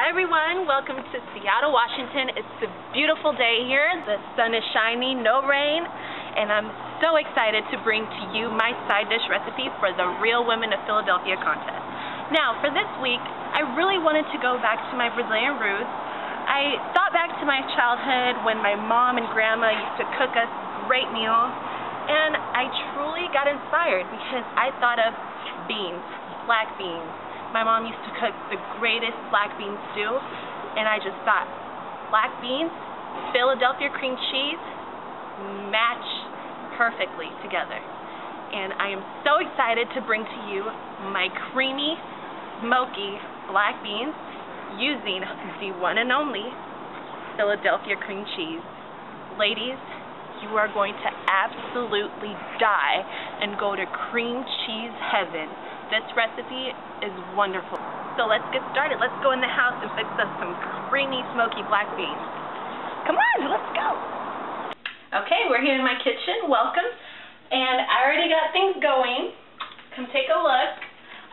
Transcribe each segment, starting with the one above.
Hi everyone, welcome to Seattle, Washington. It's a beautiful day here. The sun is shining, no rain, and I'm so excited to bring to you my side dish recipe for the Real Women of Philadelphia contest. Now, for this week, I really wanted to go back to my Brazilian roots. I thought back to my childhood when my mom and grandma used to cook us great meals, and I truly got inspired because I thought of beans, black beans. My mom used to cook the greatest black bean stew, and I just thought, black beans, Philadelphia cream cheese, match perfectly together. And I am so excited to bring to you my creamy, smoky black beans using the one and only Philadelphia cream cheese. Ladies, you are going to absolutely die and go to cream cheese heaven. This recipe is wonderful. So let's get started. Let's go in the house and fix us some creamy, smoky black beans. Come on, let's go. Okay, we're here in my kitchen. Welcome. And I already got things going. Come take a look.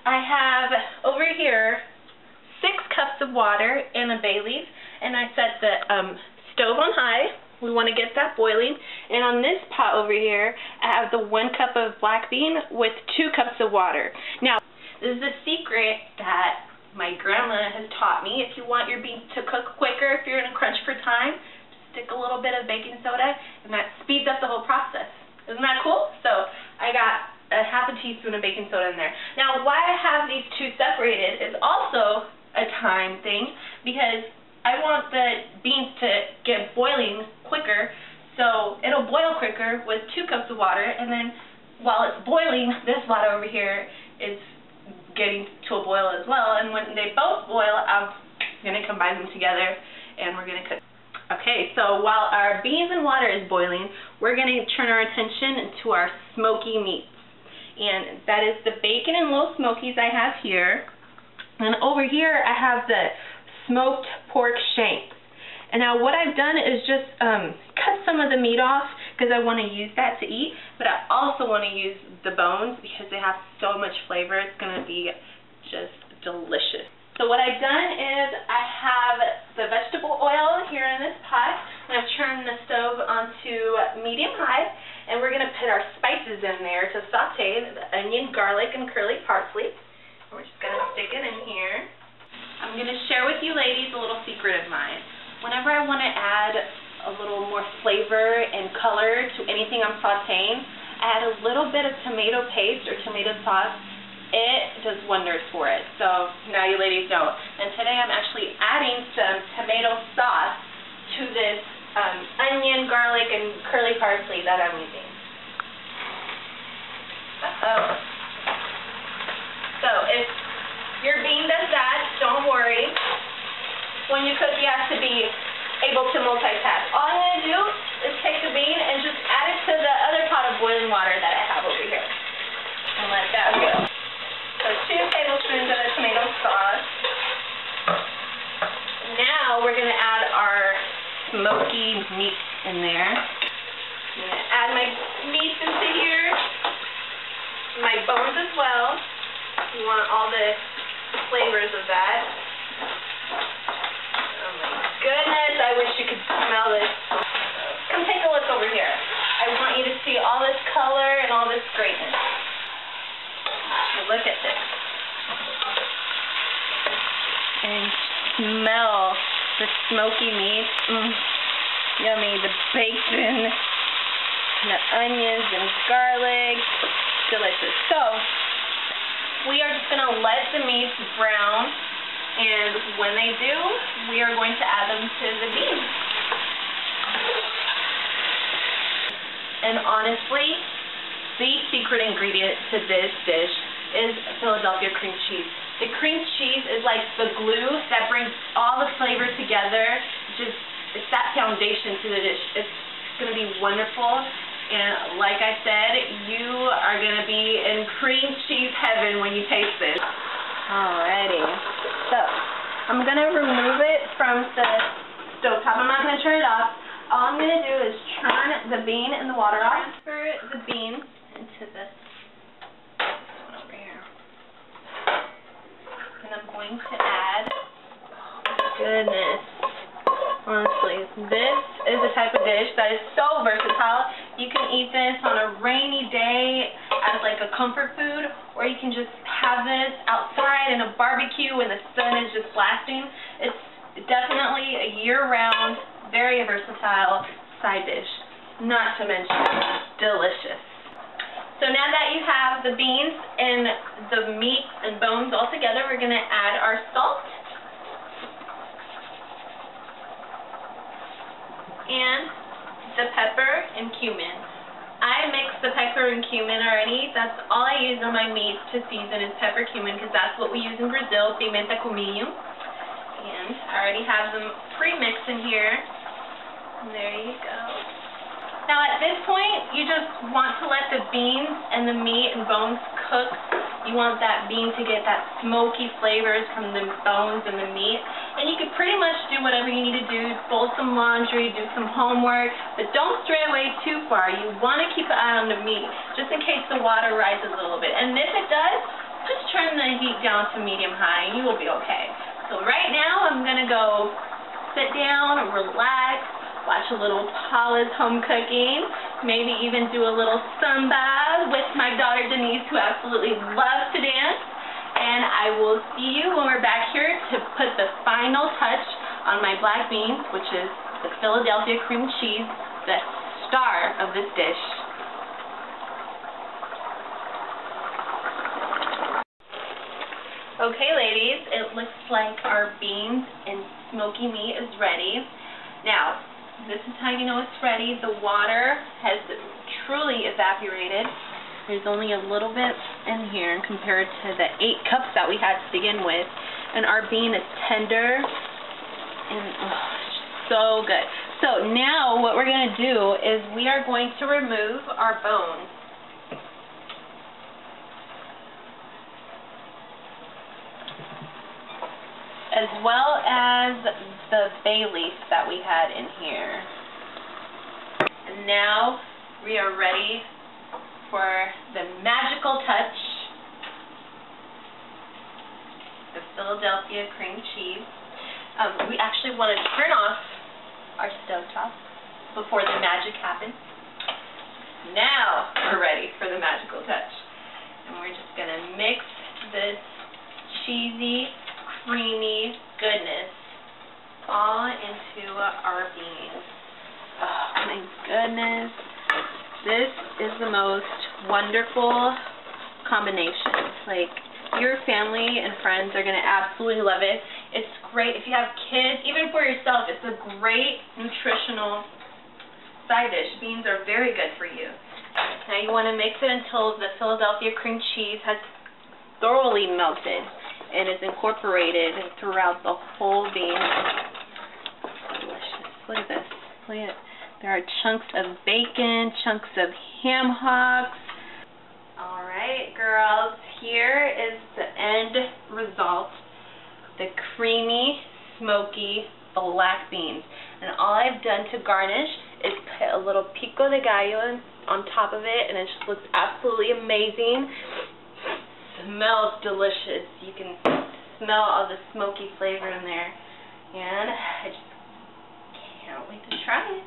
I have over here 6 cups of water and a bay leaf, and I set the stove on high. We want to get that boiling, and on this pot over here I have the 1 cup of black bean with 2 cups of water. Now, this is a secret that my grandma has taught me. If you want your beans to cook quicker, if you're in a crunch for time, stick a little bit of baking soda, and that speeds up the whole process. Isn't that cool? So I got a half a teaspoon of baking soda in there. Now, why I have these 2 separated is also a time thing, because I want the beans to get boiling quicker, so it'll boil quicker with 2 cups of water, and then while it's boiling, this water over here is getting to a boil as well, and when they both boil, I'm going to combine them together, and we're going to cook. Okay, so while our beans and water is boiling, we're going to turn our attention to our smoky meats, and that is the bacon and little smokies I have here, and over here I have the smoked pork shanks. And now what I've done is just cut some of the meat off because I want to use that to eat, but I also want to use the bones because they have so much flavor. It's going to be just delicious. So what I've done is I have the vegetable oil here in this pot, and I've turned the stove onto medium-high, and we're going to put our spices in there to saute, the onion, garlic, and curly parsley. And we're just going to stick it in here. I'm going to share with you ladies a little secret of mine. Whenever I want to add a little more flavor and color to anything I'm sauteing, I add a little bit of tomato paste or tomato sauce. It does wonders for it. So now you ladies know. And today I'm actually adding some tomato sauce to this onion, garlic, and curly parsley that I'm using. So if your bean does that, don't worry. When you cook, you have to be able to multitask. All I'm going to do is take the bean and just add it to the other pot of boiling water that I have over here. And let that boil. So 2 tablespoons of the tomato sauce. Now we're going to add our smoky meat in there. I'm going to add my meat into here. My bones as well. You want all the flavors of that. Oh my goodness, I wish you could smell this. Come take a look over here. I want you to see all this color and all this greatness. Look at this. And smell the smoky meat. Yummy. The bacon, and the onions and garlic. Delicious. So we are just going to let the meats brown, and when they do, we are going to add them to the beans. And honestly, the secret ingredient to this dish is Philadelphia cream cheese. The cream cheese is like the glue that brings all the flavor together. It's that foundation to the dish. It's going to be wonderful. And like I said, you are going to be in cream cheese heaven when you taste this. Alrighty. So, I'm going to remove it from the stove top. I'm not going to turn it off. All I'm going to do is turn the bean and the water off. Transfer the bean into this one over here. And I'm going to add goodness. Honestly, this is the type of dish that is so versatile. You can eat this on a rainy day as like a comfort food, or you can just have this outside in a barbecue when the sun is just blasting. It's definitely a year-round, very versatile side dish. Not to mention, delicious. So now that you have the beans and the meat and bones all together, we're going to add our salt and the pepper and cumin. I mix the pepper and cumin already. That's all I use on my meat to season is pepper cumin, because that's what we use in Brazil, pimenta cominho. And I already have them pre-mixed in here. And there you go. Now at this point, you just want to let the beans and the meat and bones cook. You want that bean to get that smoky flavors from the bones and the meat. And you can pretty much do whatever you need to do. Fold some laundry, do some homework, but don't stray away too far. You want to keep an eye on the meat, just in case the water rises a little bit. And if it does, just turn the heat down to medium-high and you will be okay. So right now, I'm going to go sit down, relax, watch a little Paula's home cooking, maybe even do a little samba with my daughter Denise, who absolutely loves to dance. And I will see you when we're back here to put the final touch on my black beans, which is the Philadelphia cream cheese, the star of this dish. Okay, ladies, it looks like our beans and smoky meat is ready. Now, this is how you know it's ready. The water has truly evaporated. There's only a little bit in here compared to the 8 cups that we had to begin with. And our bean is tender and so good. So now what we're going to do is we are going to remove our bones. As well as the bay leaf that we had in here. And now we are ready for the magical touch, the Philadelphia cream cheese. We actually want to turn off our stovetop before the magic happens. Now we're ready for the magical touch. And we're just going to mix this cheesy, creamy goodness all into our beans. Oh my goodness. This is the most wonderful combination. Like, your family and friends are going to absolutely love it. It's great if you have kids, even for yourself. It's a great nutritional side dish. Beans are very good for you. Now you want to mix it until the Philadelphia cream cheese has thoroughly melted and is incorporated throughout the whole bean. Delicious. Look at this. Look at it. There are chunks of bacon, chunks of ham hocks. Alright, girls, here is the end result. The creamy, smoky black beans. And all I've done to garnish is put a little pico de gallo on top of it, and it just looks absolutely amazing. Smells delicious. You can smell all the smoky flavor in there. And I just can't wait to try it.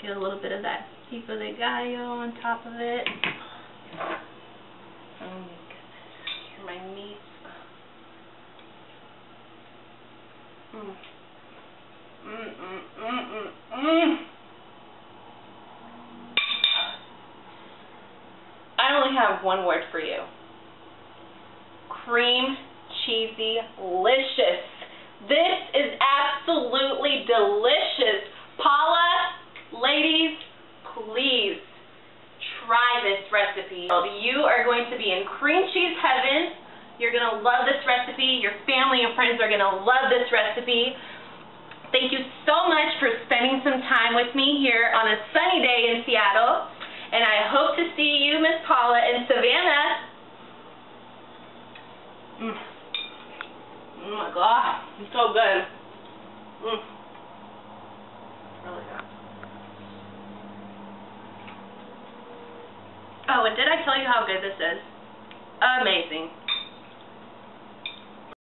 Get a little bit of that pico de gallo on top of it. Oh my goodness. Hear my meat. I only have one word for you. Cream cheesy licious. This is absolutely delicious. Paula, ladies, please try this recipe. You are going to be in cream cheese heaven. You're going to love this recipe. Your family and friends are going to love this recipe. Thank you so much for spending some time with me here on a sunny day in Seattle. And I hope to see you, Miss Paula, in Savannah. Oh my God, it's so good. Really good. Oh, and did I tell you how good this is? Amazing.